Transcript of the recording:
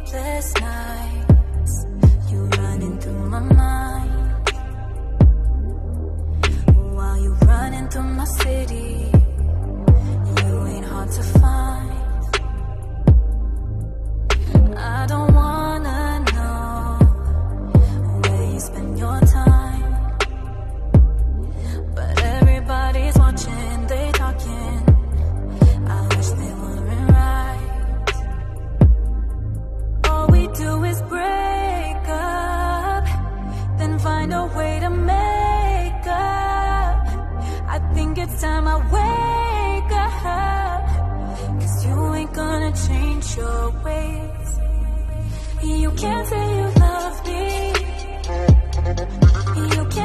sleepless nights, you running through my mind. While you running through my city, you ain't hard to find. I don't wanna know where you spend your time, but everybody's watching, they talking. I wish they weren't right. All we do is break up, then find a way to make up. I think it's time I wake up, 'cause you ain't gonna change your ways. You can't say you love me, you can't